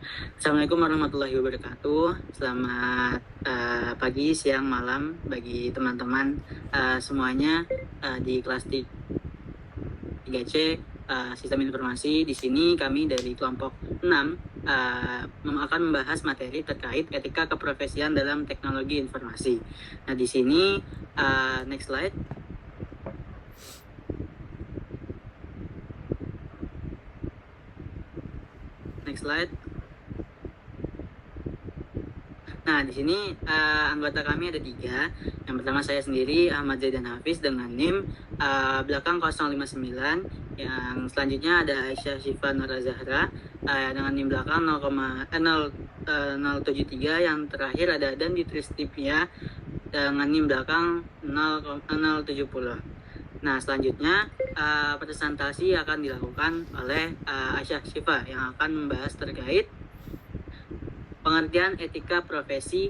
Assalamualaikum warahmatullahi wabarakatuh. Selamat pagi, siang, malam bagi teman-teman semuanya di kelas 3C Sistem Informasi. Di sini kami dari kelompok 6 akan membahas materi terkait etika keprofesian dalam teknologi informasi. Nah, di sini next slide. Next slide. Nah, di sini anggota kami ada 3. Yang pertama saya sendiri, Ahmad Zaidan Hafiz dengan NIM belakang 059. Yang selanjutnya ada Aisyah Syifa Nura Zahra dengan NIM belakang 073. Yang terakhir ada Dandi Tristipia dengan NIM belakang 070. Nah, selanjutnya presentasi akan dilakukan oleh Aisyah Syifa yang akan membahas terkait pengertian etika profesi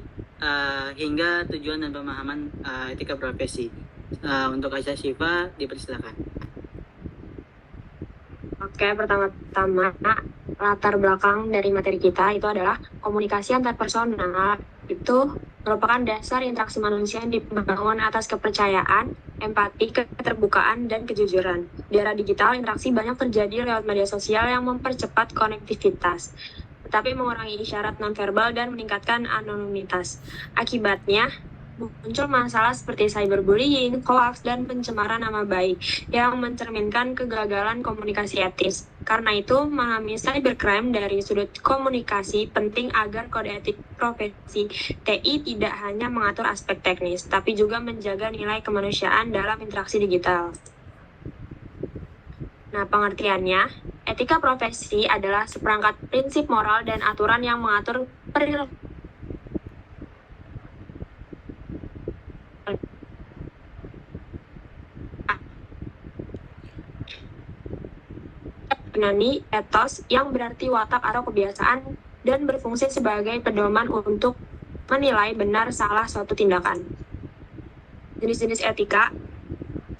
hingga tujuan dan pemahaman etika profesi. Untuk Aisyah Syifa, dipersilakan. Oke, pertama-tama latar belakang dari materi kita itu adalah komunikasi antar personal itu merupakan dasar interaksi manusia yang dibangun atas kepercayaan, empati, keterbukaan, dan kejujuran. Di era digital, interaksi banyak terjadi lewat media sosial yang mempercepat konektivitas, tetapi mengurangi isyarat nonverbal dan meningkatkan anonimitas. Akibatnya, muncul masalah seperti cyberbullying, hoax, dan pencemaran nama baik yang mencerminkan kegagalan komunikasi etis. Karena itu, memahami cybercrime dari sudut komunikasi penting agar kode etik profesi TI tidak hanya mengatur aspek teknis, tapi juga menjaga nilai kemanusiaan dalam interaksi digital. Nah, pengertiannya, etika profesi adalah seperangkat prinsip moral dan aturan yang mengatur perilaku nani, etos, yang berarti watak atau kebiasaan dan berfungsi sebagai pedoman untuk menilai benar salah suatu tindakan. Jenis-jenis etika,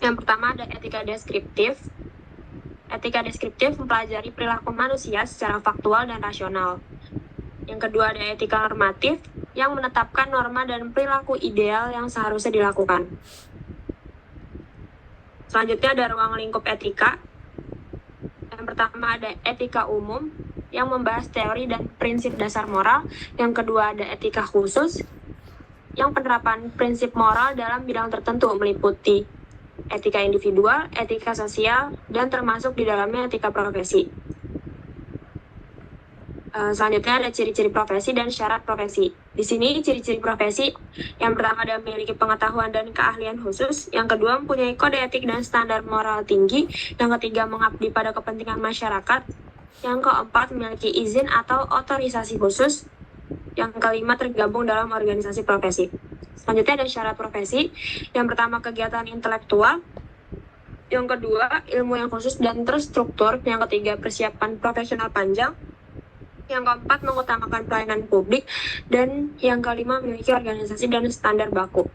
yang pertama ada etika deskriptif. Etika deskriptif mempelajari perilaku manusia secara faktual dan rasional. Yang kedua ada etika normatif, yang menetapkan norma dan perilaku ideal yang seharusnya dilakukan. Selanjutnya ada ruang lingkup etika. Yang pertama ada etika umum yang membahas teori dan prinsip dasar moral. Yang kedua ada etika khusus yang penerapan prinsip moral dalam bidang tertentu meliputi etika individual, etika sosial, dan termasuk di dalamnya etika profesi. Selanjutnya ada ciri-ciri profesi dan syarat profesi. Di sini ciri-ciri profesi yang pertama ada memiliki pengetahuan dan keahlian khusus, yang kedua mempunyai kode etik dan standar moral tinggi, yang ketiga mengabdi pada kepentingan masyarakat, yang keempat memiliki izin atau otorisasi khusus, yang kelima tergabung dalam organisasi profesi. Selanjutnya ada syarat profesi, yang pertama kegiatan intelektual, yang kedua ilmu yang khusus dan terstruktur, yang ketiga persiapan profesional panjang, yang keempat mengutamakan pelayanan publik, dan yang kelima memiliki organisasi dan standar baku.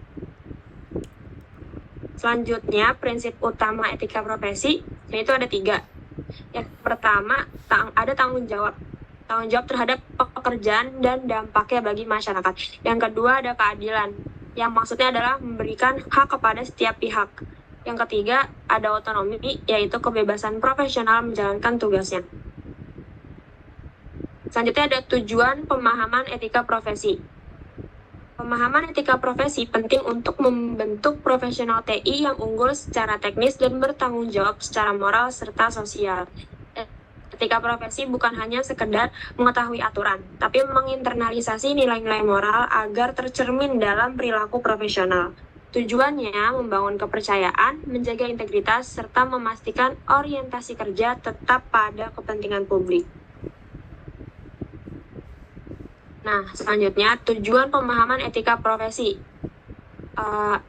Selanjutnya, prinsip utama etika profesi, yaitu ada 3. Yang pertama, ada tanggung jawab terhadap pekerjaan dan dampaknya bagi masyarakat. Yang kedua ada keadilan, yang maksudnya adalah memberikan hak kepada setiap pihak. Yang ketiga ada otonomi, yaitu kebebasan profesional menjalankan tugasnya. Selanjutnya ada tujuan pemahaman etika profesi. Pemahaman etika profesi penting untuk membentuk profesional TI yang unggul secara teknis dan bertanggung jawab secara moral serta sosial. Etika profesi bukan hanya sekedar mengetahui aturan, tapi menginternalisasi nilai-nilai moral agar tercermin dalam perilaku profesional. Tujuannya membangun kepercayaan, menjaga integritas, serta memastikan orientasi kerja tetap pada kepentingan publik. Nah, selanjutnya tujuan pemahaman etika profesi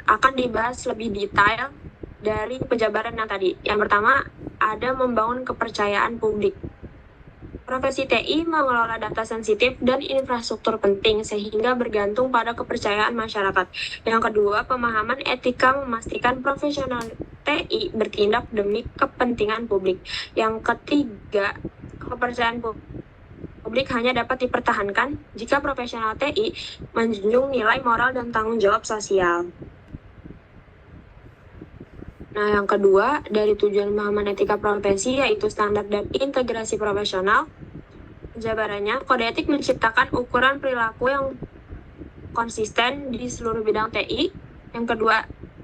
akan dibahas lebih detail dari penjabaran yang tadi. Yang pertama, ada membangun kepercayaan publik. Profesi TI mengelola data sensitif dan infrastruktur penting sehingga bergantung pada kepercayaan masyarakat. Yang kedua, pemahaman etika memastikan profesional TI bertindak demi kepentingan publik. Yang ketiga, kepercayaan publik publik hanya dapat dipertahankan jika profesional TI menjunjung nilai moral dan tanggung jawab sosial. Nah, yang kedua, dari tujuan pemahaman etika profesi yaitu standar dan integrasi profesional. Jabarannya, kode etik menciptakan ukuran perilaku yang konsisten di seluruh bidang TI. Yang kedua,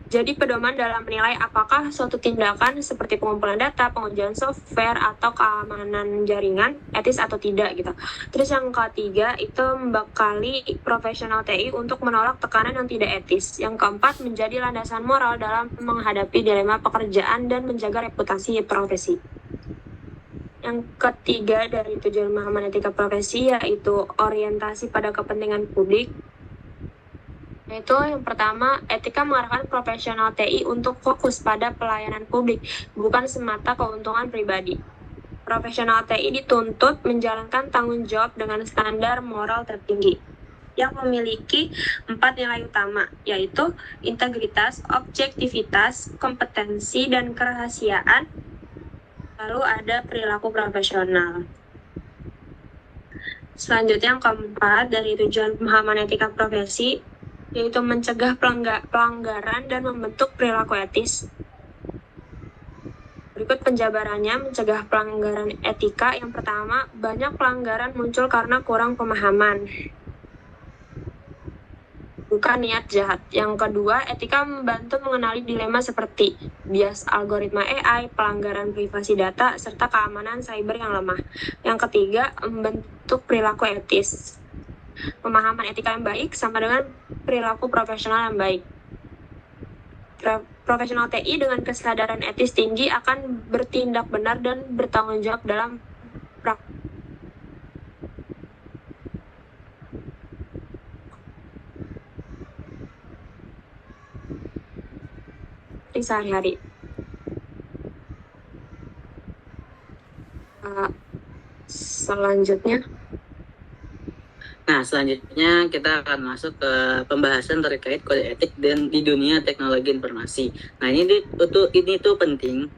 jadi pedoman dalam menilai apakah suatu tindakan seperti pengumpulan data, pengujian software, atau keamanan jaringan etis atau tidak gitu. Terus yang ketiga, itu membekali profesional TI untuk menolak tekanan yang tidak etis. Yang keempat, menjadi landasan moral dalam menghadapi dilema pekerjaan dan menjaga reputasi profesi. Yang ketiga dari tujuan pemahaman etika profesi yaitu orientasi pada kepentingan publik. Yaitu yang pertama, etika mengarahkan profesional TI untuk fokus pada pelayanan publik, bukan semata keuntungan pribadi. Profesional TI dituntut menjalankan tanggung jawab dengan standar moral tertinggi yang memiliki 4 nilai utama, yaitu integritas, objektivitas, kompetensi, dan kerahasiaan. Lalu ada perilaku profesional. Selanjutnya yang keempat dari tujuan pemahaman etika profesi yaitu mencegah pelanggaran dan membentuk perilaku etis. Berikut penjabarannya mencegah pelanggaran etika. Yang pertama, banyak pelanggaran muncul karena kurang pemahaman, bukan niat jahat. Yang kedua, etika membantu mengenali dilema seperti bias algoritma AI, pelanggaran privasi data, serta keamanan cyber yang lemah. Yang ketiga, membentuk perilaku etis. Pemahaman etika yang baik sama dengan perilaku profesional yang baik. Profesional TI dengan kesadaran etis tinggi akan bertindak benar dan bertanggung jawab dalam praktik sehari-hari. Selanjutnya. Nah, selanjutnya kita akan masuk ke pembahasan terkait kode etik dan di dunia teknologi informasi. Nah, ini tuh penting.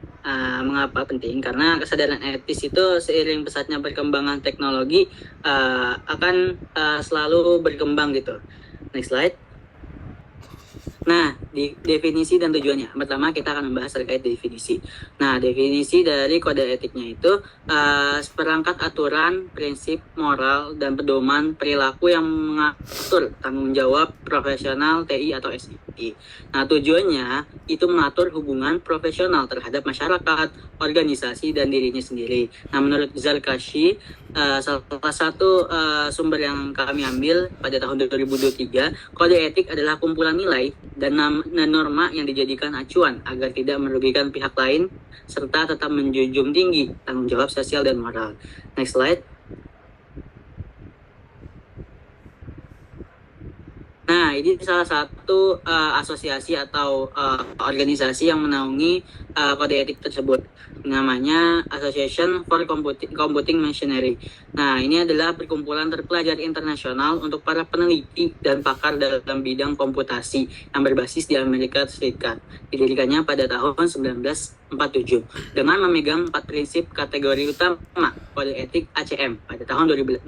Mengapa penting? Karena kesadaran etis itu seiring pesatnya perkembangan teknologi akan selalu berkembang gitu. Next slide. Nah, definisi dan tujuannya. Pertama, kita akan membahas terkait definisi. Nah, definisi dari kode etiknya itu seperangkat aturan, prinsip, moral, dan pedoman perilaku yang mengatur tanggung jawab profesional TI atau SI. Nah, tujuannya itu mengatur hubungan profesional terhadap masyarakat, organisasi, dan dirinya sendiri. Nah, menurut Zarkashi, salah satu sumber yang kami ambil pada tahun 2023, kode etik adalah kumpulan nilai dan norma yang dijadikan acuan agar tidak merugikan pihak lain serta tetap menjunjung tinggi tanggung jawab sosial dan moral. Next slide. Nah, ini salah satu asosiasi atau organisasi yang menaungi kode etik tersebut. Namanya Association for Computing Machinery. Nah, ini adalah perkumpulan terpelajar internasional untuk para peneliti dan pakar dalam bidang komputasi yang berbasis di Amerika Serikat. Didirikannya pada tahun 1947 dengan memegang 4 prinsip kategori utama kode etik ACM pada tahun 2018.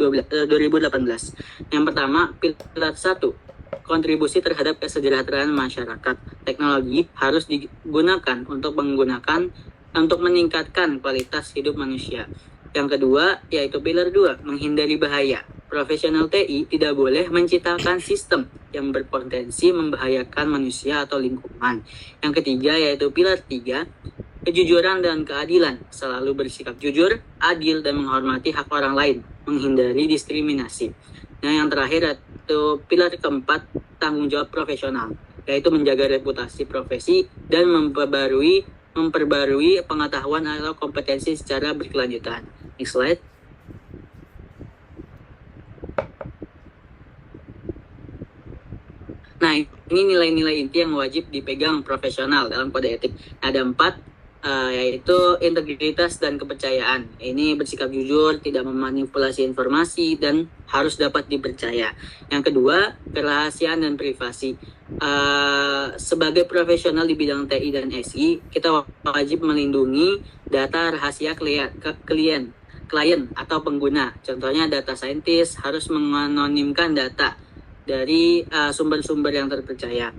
Yang pertama, pilar 1. Kontribusi terhadap kesejahteraan masyarakat. Teknologi harus digunakan untuk meningkatkan kualitas hidup manusia. Yang kedua, yaitu pilar 2, menghindari bahaya. Profesional TI tidak boleh menciptakan sistem yang berpotensi membahayakan manusia atau lingkungan. Yang ketiga, yaitu pilar 3, kejujuran dan keadilan. Selalu bersikap jujur, adil, dan menghormati hak orang lain, menghindari diskriminasi. Nah, yang terakhir yaitu pilar keempat, tanggung jawab profesional, yaitu menjaga reputasi profesi dan memperbarui pengetahuan atau kompetensi secara berkelanjutan. Next slide. Nah, ini nilai-nilai inti yang wajib dipegang profesional dalam kode etik. Ada 4, yaitu integritas dan kepercayaan. Ini bersikap jujur, tidak memanipulasi informasi, dan harus dapat dipercaya. Yang kedua, kerahasiaan dan privasi. Sebagai profesional di bidang TI dan SI, kita wajib melindungi data rahasia klien. klien atau pengguna. Contohnya data scientist harus menganonimkan data dari sumber-sumber yang terpercaya.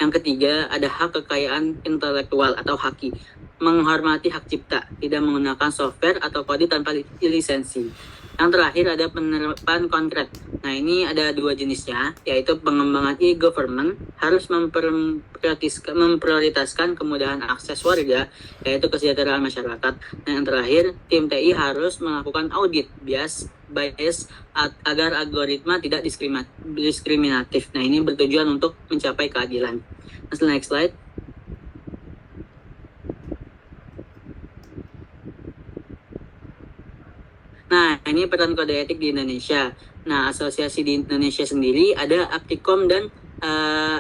Yang ketiga, ada hak kekayaan intelektual atau haki. Menghormati hak cipta, tidak menggunakan software atau kode tanpa lisensi. Yang terakhir ada penerapan konkret. Nah, ini ada dua jenisnya, yaitu pengembangan e-government harus memprioritaskan kemudahan akses warga, yaitu kesejahteraan masyarakat. Dan yang terakhir, tim TI harus melakukan audit bias agar algoritma tidak diskriminatif. Nah, ini bertujuan untuk mencapai keadilan. Next slide. Nah, ini peran kode etik di Indonesia. Nah, asosiasi di Indonesia sendiri ada Aptikom dan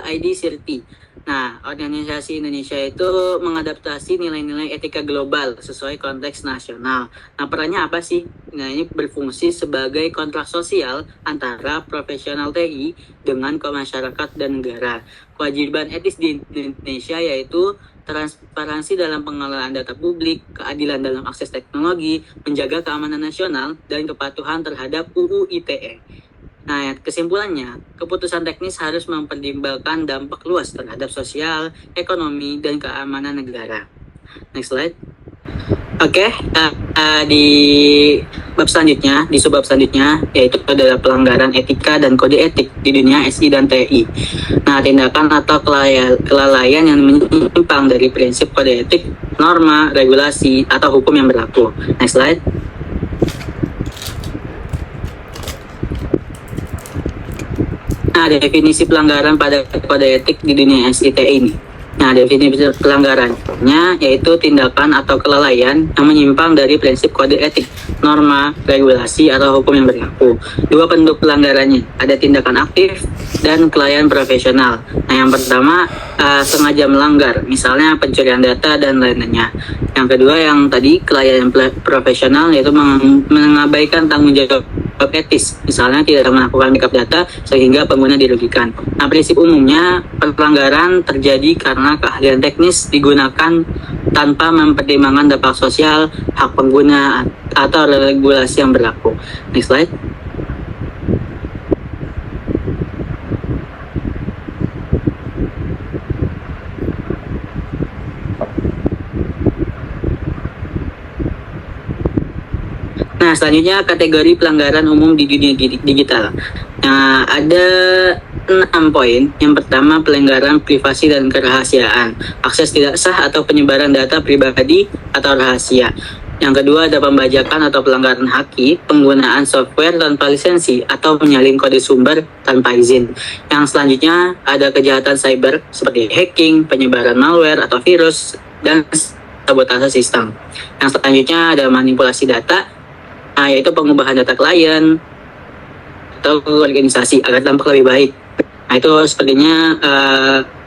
ID Sirti. Nah, organisasi Indonesia itu mengadaptasi nilai-nilai etika global sesuai konteks nasional. Nah, perannya apa sih? Nah, ini berfungsi sebagai kontrak sosial antara profesional TI dengan masyarakat dan negara. Kewajiban etis di Indonesia yaitu transparansi dalam pengelolaan data publik, keadilan dalam akses teknologi, menjaga keamanan nasional, dan kepatuhan terhadap UU ITE. Nah, kesimpulannya, keputusan teknis harus mempertimbangkan dampak luas terhadap sosial, ekonomi, dan keamanan negara. Next slide. Oke, di bab selanjutnya, di subbab selanjutnya, yaitu adalah pelanggaran etika dan kode etik di dunia SI dan TI. Nah, tindakan atau kelalaian yang menyimpang dari prinsip kode etik, norma, regulasi, atau hukum yang berlaku. Next slide. Nah, definisi pelanggaran pada kode etik di dunia SITE ini. Nah, definisi pelanggarannya yaitu tindakan atau kelalaian yang menyimpang dari prinsip kode etik, norma, regulasi, atau hukum yang berlaku. Dua bentuk pelanggarannya, ada tindakan aktif dan kelalaian profesional. Nah, yang pertama sengaja melanggar, misalnya pencurian data dan lainnya. Yang kedua yang tadi kelalaian profesional yaitu mengabaikan tanggung jawab etis, misalnya tidak melakukan backup data sehingga pengguna dirugikan. Nah, prinsip umumnya pelanggaran terjadi karena keahlian teknis digunakan tanpa mempertimbangkan dampak sosial, hak pengguna, atau regulasi yang berlaku. Next slide. Nah, selanjutnya kategori pelanggaran umum di dunia digital. Nah, ada 6 poin. Yang pertama, pelanggaran privasi dan kerahasiaan, akses tidak sah atau penyebaran data pribadi atau rahasia. Yang kedua, ada pembajakan atau pelanggaran haki, penggunaan software tanpa lisensi atau menyalin kode sumber tanpa izin. Yang selanjutnya, ada kejahatan cyber seperti hacking, penyebaran malware atau virus, dan sabotase sistem. Yang selanjutnya, ada manipulasi data, yaitu pengubahan data klien atau organisasi agar tampak lebih baik. Nah, itu sepertinya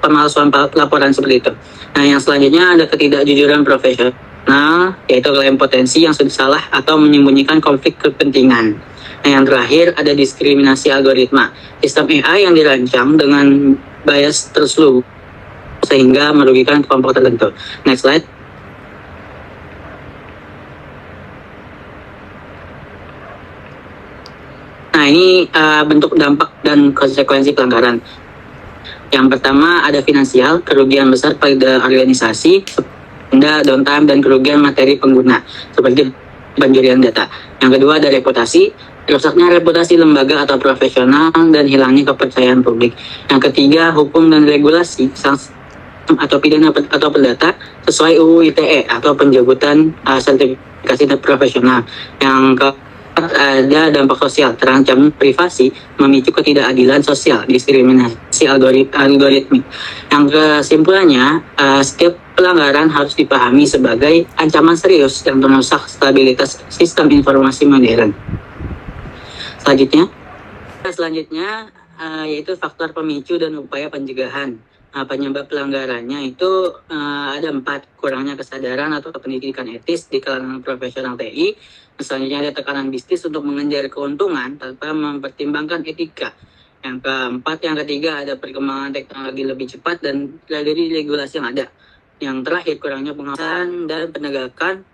pemalsuan laporan seperti itu. Nah, yang selanjutnya ada ketidakjujuran profesional, yaitu klaim potensi yang sudah salah atau menyembunyikan konflik kepentingan. Nah, yang terakhir ada diskriminasi algoritma, sistem AI yang dirancang dengan bias terselubung sehingga merugikan kelompok tertentu. Next slide. Nah, ini bentuk dampak dan konsekuensi pelanggaran. Yang pertama ada finansial, kerugian besar pada organisasi, denda, downtime, dan kerugian materi pengguna, seperti pencurian data. Yang kedua ada reputasi, rusaknya reputasi lembaga atau profesional, dan hilangnya kepercayaan publik. Yang ketiga, hukum dan regulasi, sanksi atau pidana atau perdata sesuai UU ITE atau pencabutan sertifikasi profesional. Yang ada dampak sosial, terancam privasi, memicu ketidakadilan sosial, diskriminasi algoritmik. Yang kesimpulannya, setiap pelanggaran harus dipahami sebagai ancaman serius yang merusak stabilitas sistem informasi modern. Selanjutnya yaitu faktor pemicu dan upaya pencegahan. Penyebab pelanggarannya itu ada 4, kurangnya kesadaran atau pendidikan etis di kalangan profesional TI. Selanjutnya ada tekanan bisnis untuk mengejar keuntungan tanpa mempertimbangkan etika. Yang keempat, yang ketiga ada perkembangan teknologi lebih cepat dan dari regulasi yang ada. Yang terakhir, kurangnya pengawasan dan penegakan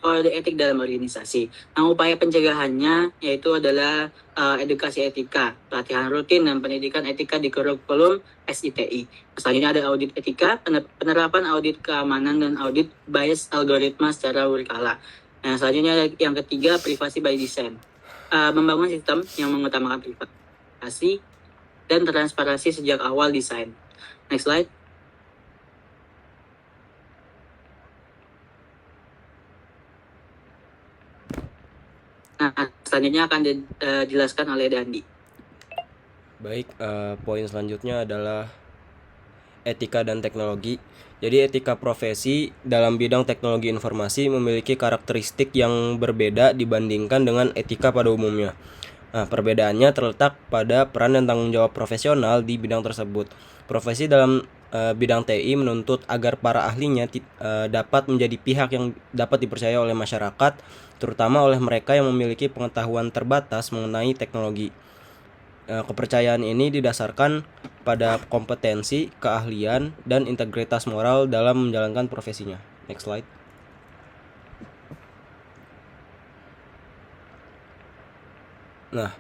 kode etik dalam organisasi. Nah, upaya pencegahannya yaitu adalah edukasi etika, pelatihan rutin dan pendidikan etika di kurikulum SITI. Selanjutnya ada audit etika, penerapan audit keamanan dan audit bias algoritma secara berkala. Nah, selanjutnya yang ketiga, privasi by design. Membangun sistem yang mengutamakan privasi dan transparansi sejak awal desain. Next slide. Nah, selanjutnya akan dijelaskan oleh Dandi. Baik, poin selanjutnya adalah etika dan teknologi. Jadi etika profesi dalam bidang teknologi informasi memiliki karakteristik yang berbeda dibandingkan dengan etika pada umumnya. Nah, perbedaannya terletak pada peran dan tanggung jawab profesional di bidang tersebut. Profesi dalam bidang TI menuntut agar para ahlinya dapat menjadi pihak yang dapat dipercaya oleh masyarakat, terutama oleh mereka yang memiliki pengetahuan terbatas mengenai teknologi. Kepercayaan ini didasarkan pada kompetensi, keahlian, dan integritas moral dalam menjalankan profesinya. Next slide. Nah,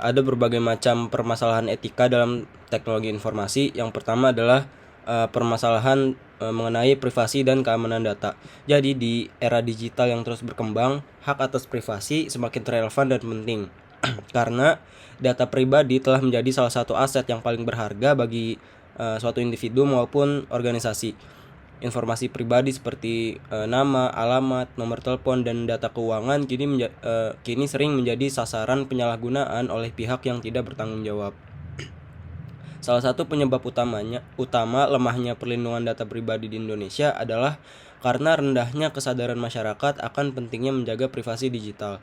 ada berbagai macam permasalahan etika dalam teknologi informasi. Yang pertama adalah permasalahan mengenai privasi dan keamanan data. Jadi di era digital yang terus berkembang, hak atas privasi semakin relevan dan penting karena data pribadi telah menjadi salah satu aset yang paling berharga bagi suatu individu maupun organisasi. Informasi pribadi seperti nama, alamat, nomor telepon, dan data keuangan kini sering menjadi sasaran penyalahgunaan oleh pihak yang tidak bertanggung jawab. Salah satu penyebab utama lemahnya perlindungan data pribadi di Indonesia adalah karena rendahnya kesadaran masyarakat akan pentingnya menjaga privasi digital.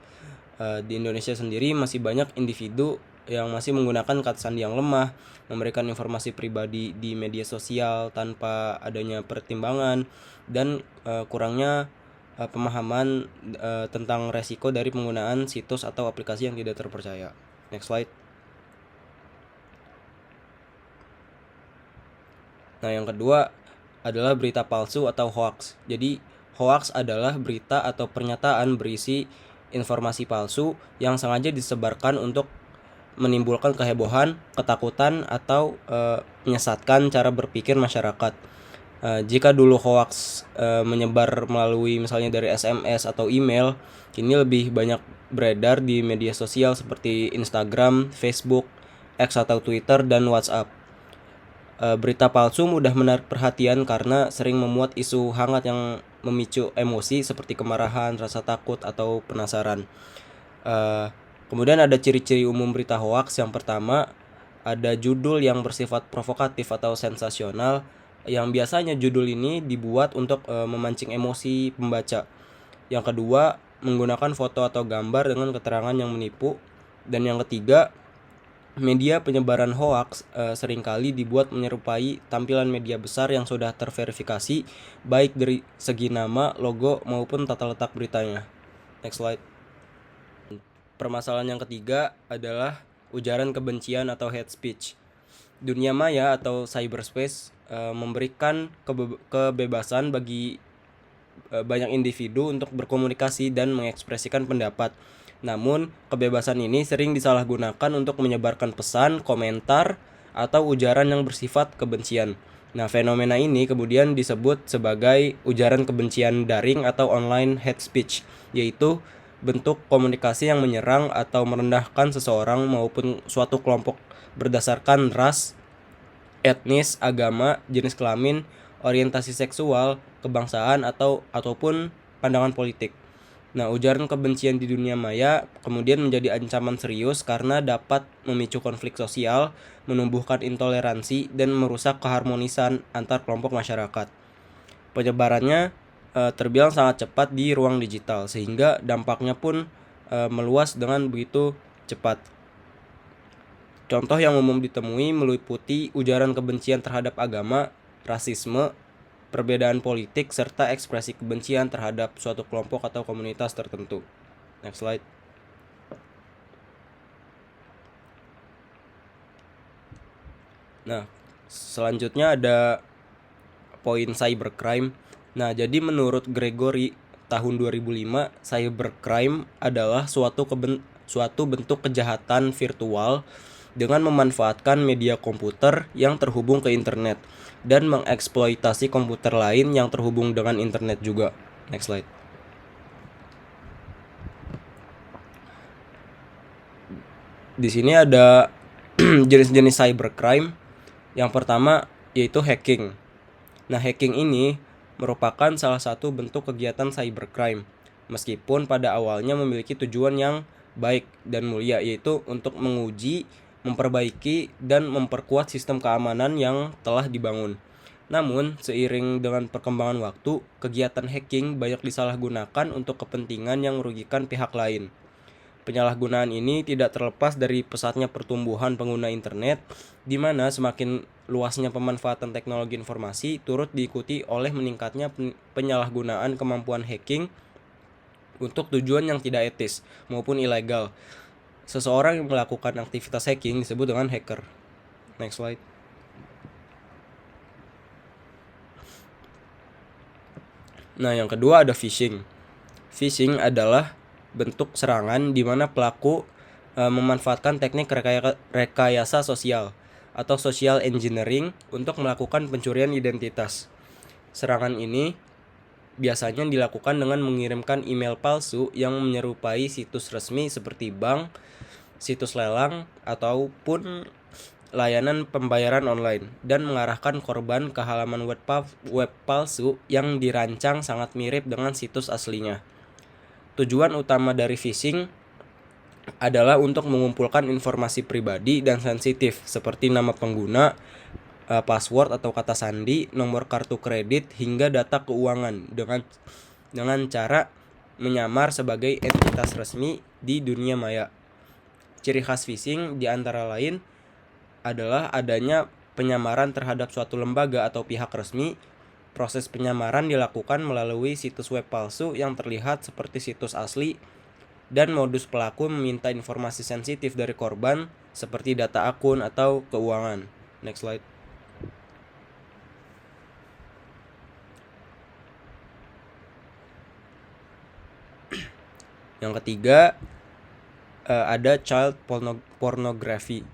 Di Indonesia sendiri masih banyak individu yang masih menggunakan kata sandi yang lemah, memberikan informasi pribadi di media sosial tanpa adanya pertimbangan, dan kurangnya pemahaman tentang resiko dari penggunaan situs atau aplikasi yang tidak terpercaya. Next slide. Nah, yang kedua adalah berita palsu atau hoax. Jadi, hoax adalah berita atau pernyataan berisi informasi palsu yang sengaja disebarkan untuk menimbulkan kehebohan, ketakutan, atau menyesatkan cara berpikir masyarakat. Jika dulu hoax menyebar melalui misalnya dari SMS atau email, kini lebih banyak beredar di media sosial seperti Instagram, Facebook, X atau Twitter, dan WhatsApp. Berita palsu mudah menarik perhatian karena sering memuat isu hangat yang memicu emosi seperti kemarahan, rasa takut, atau penasaran. Kemudian ada ciri-ciri umum berita hoax. Yang pertama, ada judul yang bersifat provokatif atau sensasional, yang biasanya judul ini dibuat untuk memancing emosi pembaca. Yang kedua, menggunakan foto atau gambar dengan keterangan yang menipu. Dan yang ketiga, media penyebaran hoaks seringkali dibuat menyerupai tampilan media besar yang sudah terverifikasi baik dari segi nama, logo, maupun tata letak beritanya. Next slide. Permasalahan yang ketiga adalah ujaran kebencian atau hate speech. Dunia maya atau cyberspace memberikan kebebasan bagi banyak individu untuk berkomunikasi dan mengekspresikan pendapat. Namun, kebebasan ini sering disalahgunakan untuk menyebarkan pesan, komentar, atau ujaran yang bersifat kebencian. Nah, fenomena ini kemudian disebut sebagai ujaran kebencian daring atau online hate speech, yaitu bentuk komunikasi yang menyerang atau merendahkan seseorang maupun suatu kelompok berdasarkan ras, etnis, agama, jenis kelamin, orientasi seksual, kebangsaan, ataupun pandangan politik. Nah, ujaran kebencian di dunia maya kemudian menjadi ancaman serius karena dapat memicu konflik sosial, menumbuhkan intoleransi, dan merusak keharmonisan antar kelompok masyarakat. Penyebarannya terbilang sangat cepat di ruang digital, sehingga dampaknya pun meluas dengan begitu cepat. Contoh yang umum ditemui meliputi ujaran kebencian terhadap agama, rasisme, perbedaan politik, serta ekspresi kebencian terhadap suatu kelompok atau komunitas tertentu. Next slide. Nah, selanjutnya ada poin cybercrime. Nah, jadi menurut Gregory tahun 2005, cybercrime adalah suatu bentuk kejahatan virtual dengan memanfaatkan media komputer yang terhubung ke internet dan mengeksploitasi komputer lain yang terhubung dengan internet juga. Next slide. Di sini ada jenis-jenis cybercrime. Yang pertama yaitu hacking. Nah, hacking ini merupakan salah satu bentuk kegiatan cybercrime, meskipun pada awalnya memiliki tujuan yang baik dan mulia, yaitu untuk menguji, memperbaiki, dan memperkuat sistem keamanan yang telah dibangun. Namun, seiring dengan perkembangan waktu, kegiatan hacking banyak disalahgunakan untuk kepentingan yang merugikan pihak lain. Penyalahgunaan ini tidak terlepas dari pesatnya pertumbuhan pengguna internet, di mana semakin luasnya pemanfaatan teknologi informasi turut diikuti oleh meningkatnya penyalahgunaan kemampuan hacking untuk tujuan yang tidak etis maupun ilegal. Seseorang yang melakukan aktivitas hacking disebut dengan hacker. Next slide. Nah, yang kedua ada phishing. Phishing adalah bentuk serangan di mana pelaku memanfaatkan teknik rekayasa sosial atau social engineering untuk melakukan pencurian identitas. Serangan ini biasanya dilakukan dengan mengirimkan email palsu yang menyerupai situs resmi seperti bank, situs lelang, ataupun layanan pembayaran online dan mengarahkan korban ke halaman web palsu yang dirancang sangat mirip dengan situs aslinya. Tujuan utama dari phishing adalah untuk mengumpulkan informasi pribadi dan sensitif seperti nama pengguna, password atau kata sandi, nomor kartu kredit, hingga data keuangan dengan cara menyamar sebagai entitas resmi di dunia maya. Ciri khas phishing di antara lain adalah adanya penyamaran terhadap suatu lembaga atau pihak resmi. Proses penyamaran dilakukan melalui situs web palsu yang terlihat seperti situs asli, dan modus pelaku meminta informasi sensitif dari korban seperti data akun atau keuangan. Next slide. Yang ketiga ada child pornography.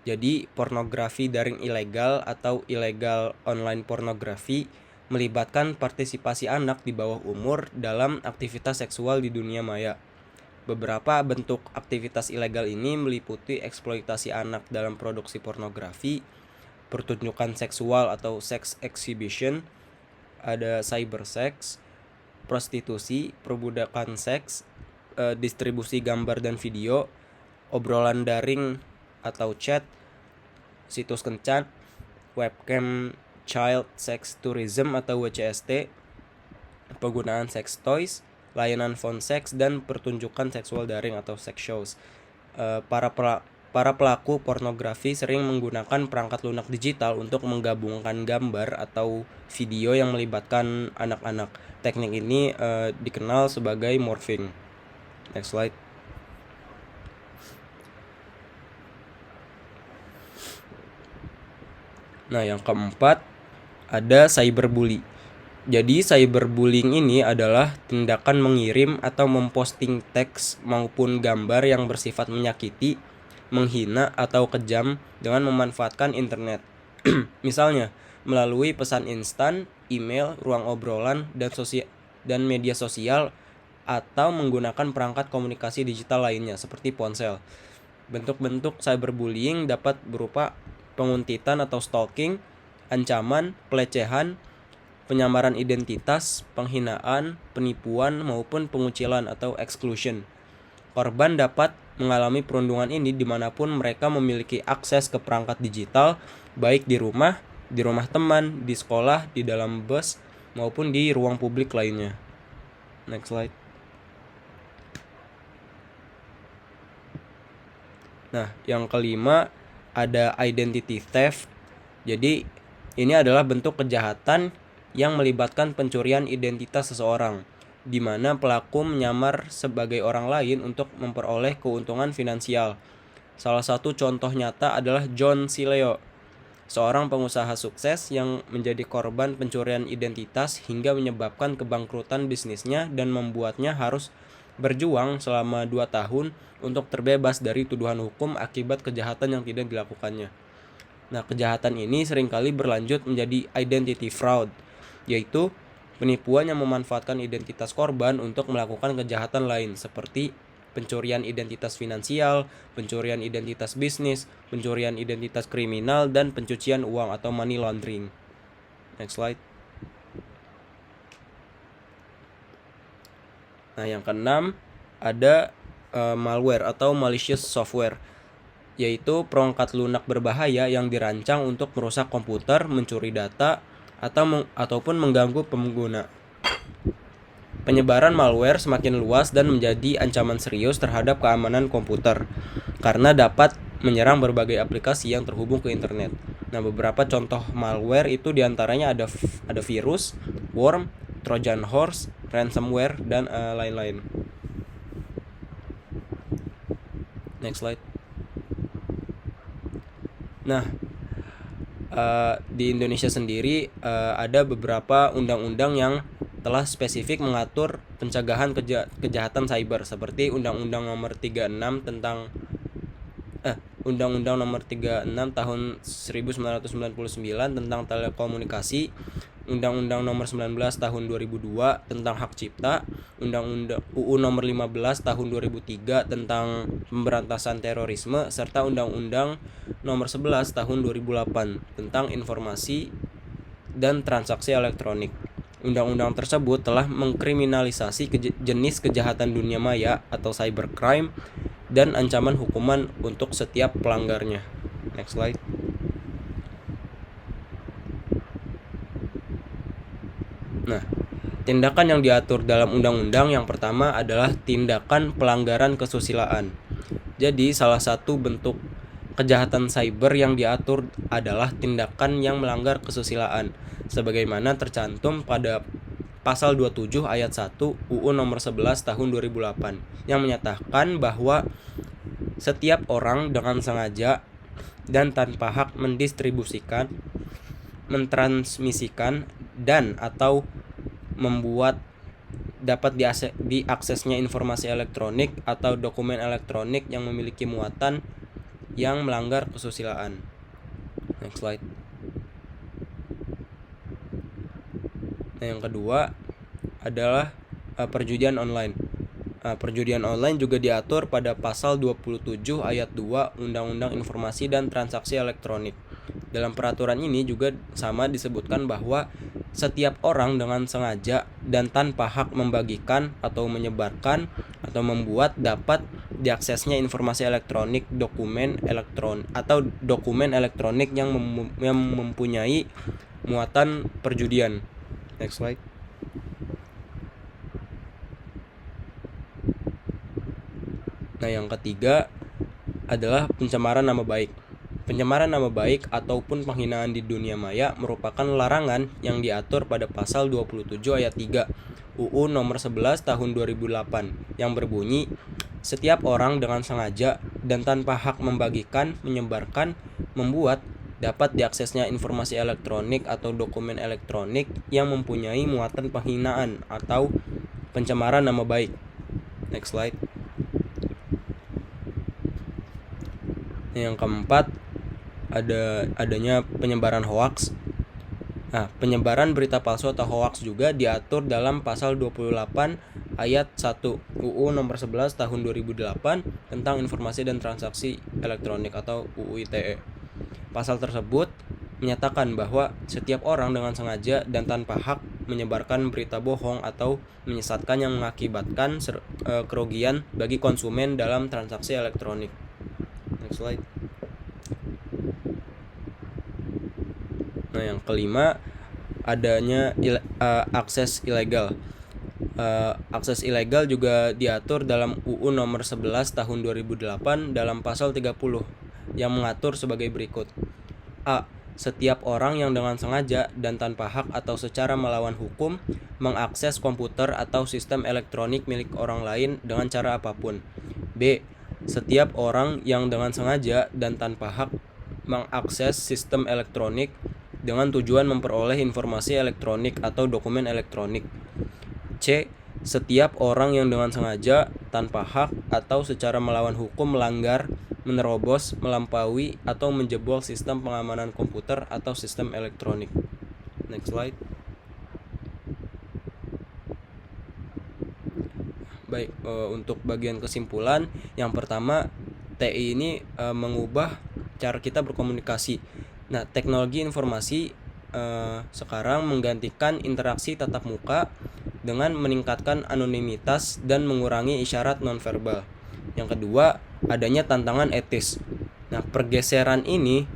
Jadi pornografi daring ilegal atau illegal online pornography melibatkan partisipasi anak di bawah umur dalam aktivitas seksual di dunia maya. Beberapa bentuk aktivitas ilegal ini meliputi eksploitasi anak dalam produksi pornografi, pertunjukan seksual atau sex exhibition, ada cybersex, prostitusi, perbudakan seks, distribusi gambar dan video, obrolan daring atau chat, situs kencan, webcam child sex tourism atau WCST, penggunaan sex toys, layanan phone sex, dan pertunjukan seksual daring atau sex shows. Para pelaku pornografi sering menggunakan perangkat lunak digital untuk menggabungkan gambar atau video yang melibatkan anak-anak. Teknik ini dikenal sebagai morphing. Next slide. Nah, yang keempat ada cyberbully. Jadi cyberbullying ini adalah tindakan mengirim atau memposting teks maupun gambar yang bersifat menyakiti, menghina, atau kejam dengan memanfaatkan internet. Misalnya, melalui pesan instan, email, ruang obrolan, dan media sosial, atau menggunakan perangkat komunikasi digital lainnya seperti ponsel. Bentuk-bentuk cyberbullying dapat berupa penguntitan atau stalking, ancaman, pelecehan, penyamaran identitas, penghinaan, penipuan, maupun pengucilan atau exclusion. Korban dapat mengalami perundungan ini dimanapun mereka memiliki akses ke perangkat digital, baik di rumah teman, di sekolah, di dalam bus, maupun di ruang publik lainnya. Next slide. Nah, yang kelima ada identity theft. Jadi ini adalah bentuk kejahatan yang melibatkan pencurian identitas seseorang, di mana pelaku menyamar sebagai orang lain untuk memperoleh keuntungan finansial. Salah satu contoh nyata adalah John C. Leo, seorang pengusaha sukses yang menjadi korban pencurian identitas hingga menyebabkan kebangkrutan bisnisnya dan membuatnya harus berjuang selama 2 tahun untuk terbebas dari tuduhan hukum akibat kejahatan yang tidak dilakukannya. Nah, kejahatan ini seringkali berlanjut menjadi identity fraud, yaitu penipuan yang memanfaatkan identitas korban untuk melakukan kejahatan lain seperti pencurian identitas finansial, pencurian identitas bisnis, pencurian identitas kriminal, dan pencucian uang atau money laundering. Next slide. Nah, yang keenam ada malware atau malicious software, yaitu perangkat lunak berbahaya yang dirancang untuk merusak komputer, mencuri data, ataupun mengganggu pengguna. Penyebaran malware semakin luas dan menjadi ancaman serius terhadap keamanan komputer karena dapat menyerang berbagai aplikasi yang terhubung ke internet. Nah, beberapa contoh malware itu diantaranya ada virus, worm, Trojan horse, ransomware, dan lain-lain. Next slide. Nah, di Indonesia sendiri ada beberapa undang-undang yang telah spesifik mengatur pencegahan kejahatan cyber seperti Undang-Undang Nomor 36 tentang Undang-Undang Nomor 36 tahun 1999 tentang telekomunikasi, Undang-Undang Nomor 19 tahun 2002 tentang hak cipta, Undang-Undang UU Nomor 15 tahun 2003 tentang pemberantasan terorisme, serta Undang-Undang Nomor 11 tahun 2008 tentang informasi dan transaksi elektronik. Undang-undang tersebut telah mengkriminalisasi jenis kejahatan dunia maya atau cybercrime dan ancaman hukuman untuk setiap pelanggarnya. Next slide. Nah, tindakan yang diatur dalam undang-undang yang pertama adalah tindakan pelanggaran kesusilaan. Jadi, salah satu bentuk kejahatan cyber yang diatur adalah tindakan yang melanggar kesusilaan, sebagaimana tercantum pada Pasal 27 ayat 1 UU Nomor 11 tahun 2008 yang menyatakan bahwa setiap orang dengan sengaja dan tanpa hak mendistribusikan, mentransmisikan, dan atau membuat dapat diaksesnya informasi elektronik atau dokumen elektronik yang memiliki muatan yang melanggar kesusilaan. Next slide. Nah, yang kedua adalah perjudian online. Perjudian online juga diatur pada pasal 27 ayat 2 Undang-Undang Informasi dan Transaksi Elektronik. Dalam peraturan ini juga sama disebutkan bahwa setiap orang dengan sengaja dan tanpa hak membagikan atau menyebarkan atau membuat dapat diaksesnya informasi elektronik, dokumen elektronik yang mempunyai muatan perjudian. Next slide. Nah, yang ketiga adalah pencemaran nama baik. Pencemaran nama baik ataupun penghinaan di dunia maya merupakan larangan yang diatur pada pasal 27 ayat 3 UU Nomor 11 tahun 2008 yang berbunyi, setiap orang dengan sengaja dan tanpa hak membagikan, menyebarkan, membuat dapat diaksesnya informasi elektronik atau dokumen elektronik yang mempunyai muatan penghinaan atau pencemaran nama baik. Next slide. Yang keempat adanya penyebaran hoaks. Nah, penyebaran berita palsu atau hoaks juga diatur dalam pasal 28 ayat 1 UU Nomor 11 tahun 2008 tentang informasi dan transaksi elektronik atau UU ITE. Pasal tersebut menyatakan bahwa setiap orang dengan sengaja dan tanpa hak menyebarkan berita bohong atau menyesatkan yang mengakibatkan kerugian bagi konsumen dalam transaksi elektronik. Next slide. Nah, yang kelima adanya akses ilegal. Akses ilegal juga diatur dalam UU Nomor 11 tahun 2008 dalam pasal 30 yang mengatur sebagai berikut. A. Setiap orang yang dengan sengaja dan tanpa hak atau secara melawan hukum mengakses komputer atau sistem elektronik milik orang lain dengan cara apapun. B. Setiap orang yang dengan sengaja dan tanpa hak mengakses sistem elektronik dengan tujuan memperoleh informasi elektronik atau dokumen elektronik. C. Setiap orang yang dengan sengaja, tanpa hak, atau secara melawan hukum melanggar, menerobos, melampaui, atau menjebol sistem pengamanan komputer atau sistem elektronik. Next slide. Baik, untuk bagian kesimpulan, yang pertama, TI ini mengubah cara kita berkomunikasi. Nah, teknologi informasi sekarang menggantikan interaksi tatap muka dengan meningkatkan anonimitas dan mengurangi isyarat nonverbal. Yang kedua, adanya tantangan etis. Nah, pergeseran ini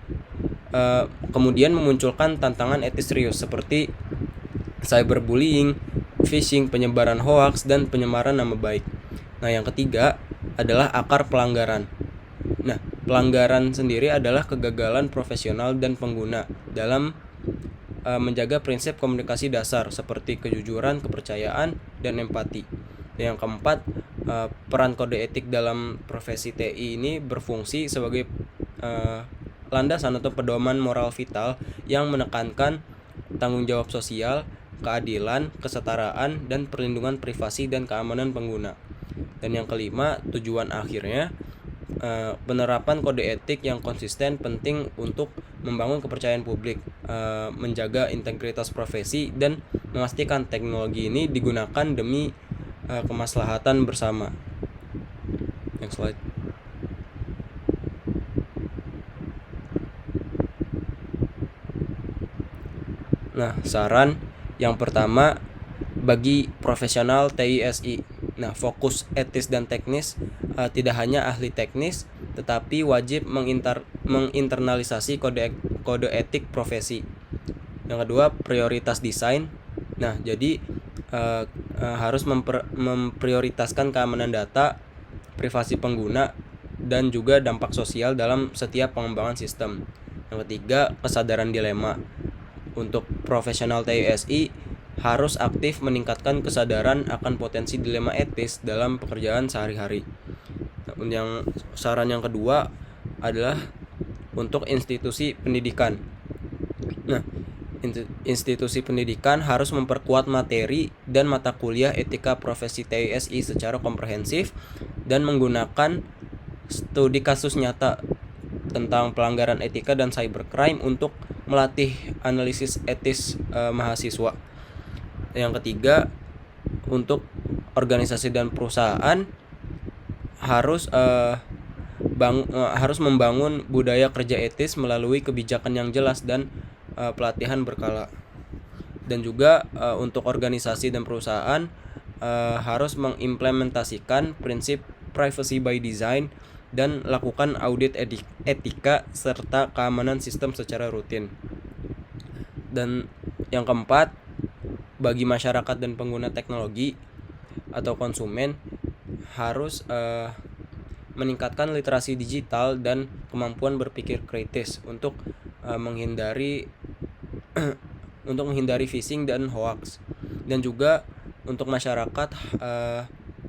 kemudian memunculkan tantangan etis serius seperti cyberbullying, phishing, penyebaran hoaks, dan penyemaran nama baik. Nah, yang ketiga adalah akar pelanggaran. Nah, pelanggaran sendiri adalah kegagalan profesional dan pengguna dalam menjaga prinsip komunikasi dasar seperti kejujuran, kepercayaan, dan empati. Dan yang keempat, peran kode etik dalam profesi TI ini berfungsi sebagai landasan atau pedoman moral vital yang menekankan tanggung jawab sosial, keadilan, kesetaraan, dan perlindungan privasi dan keamanan pengguna. Dan yang kelima, tujuan akhirnya penerapan kode etik yang konsisten penting untuk membangun kepercayaan publik, menjaga integritas profesi, dan memastikan teknologi ini digunakan demi kemaslahatan bersama. Next slide. Nah, saran yang pertama bagi profesional TISI. Nah, fokus etis dan teknis, tidak hanya ahli teknis, tetapi wajib menginternalisasi kode etik profesi. Yang kedua, prioritas desain. Nah, jadi harus memprioritaskan keamanan data, privasi pengguna, dan juga dampak sosial dalam setiap pengembangan sistem. Yang ketiga, kesadaran dilema. Untuk profesional TISI harus aktif meningkatkan kesadaran akan potensi dilema etis dalam pekerjaan sehari-hari. Yang saran yang kedua adalah untuk institusi pendidikan. Nah, institusi pendidikan harus memperkuat materi dan mata kuliah etika profesi TISI secara komprehensif dan menggunakan studi kasus nyata tentang pelanggaran etika dan cybercrime untuk melatih analisis etis mahasiswa. Yang ketiga, untuk organisasi dan perusahaan harus membangun budaya kerja etis melalui kebijakan yang jelas dan pelatihan berkala. Dan juga untuk organisasi dan perusahaan harus mengimplementasikan prinsip privacy by design dan lakukan audit etika serta keamanan sistem secara rutin. Dan yang keempat, bagi masyarakat dan pengguna teknologi atau konsumen harus meningkatkan literasi digital dan kemampuan berpikir kritis untuk menghindari phishing dan hoax. Dan juga untuk masyarakat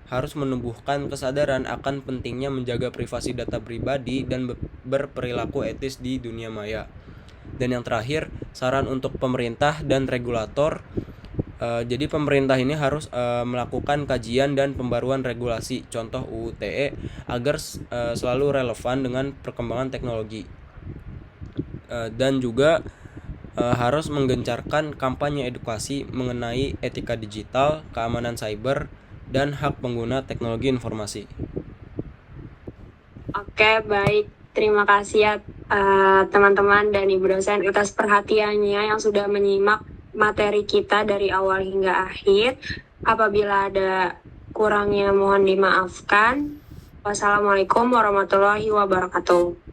harus menumbuhkan kesadaran akan pentingnya menjaga privasi data pribadi dan berperilaku etis di dunia maya. Dan yang terakhir, saran untuk pemerintah dan regulator. Jadi pemerintah ini harus melakukan kajian dan pembaruan regulasi, contoh UU ITE, agar selalu relevan dengan perkembangan teknologi. Dan juga harus menggencarkan kampanye edukasi mengenai etika digital, keamanan cyber, dan hak pengguna teknologi informasi. Oke, baik. Terima kasih ya teman-teman dan Ibu dosen atas perhatiannya yang sudah menyimak materi kita dari awal hingga akhir. Apabila ada kurangnya mohon dimaafkan. Wassalamualaikum warahmatullahi wabarakatuh.